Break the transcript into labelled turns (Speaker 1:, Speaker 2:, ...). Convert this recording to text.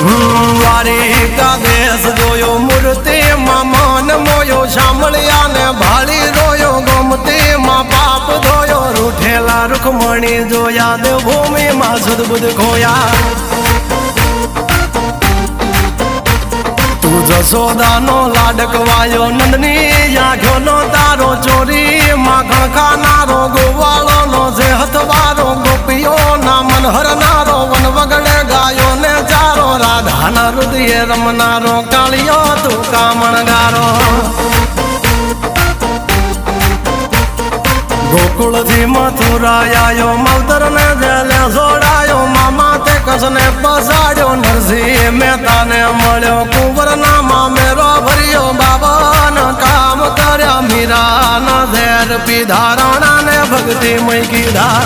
Speaker 1: દ્વારિકા દેશ જોયો મૂર્તિમાં મન મોયો સાંભળ્યા ને ભાળી રોયો ગોમતીમાં પાપ ધોયો રૂઠેલા રૂખમણી જોયા દેવભૂમિમાં સદબુદ્ધ ખોયા તું જશોદાનો લાડકવાયો નંદની આંખોનો તારો ચોરી માખણ ખાનારો ગોવાળોનો જે હથવારો ગોપીઓના મન હરનારો વન વગડે ગાયો ને ચારો રાધાના હૃદયે રમનારો કાળિયો તું કામણગારો ગોકુળથી મથુરા આયો માવતર ને જેલે જોડાયો મામા તે કસને પસાડ્યો નરસિંહ મહેતાને મળ્યો કુંવરના મામેરો ભર્યો બાબાના કામ કર્યા મીરાના ઝેર પીધા રાણાને ભક્તિ મય કીધા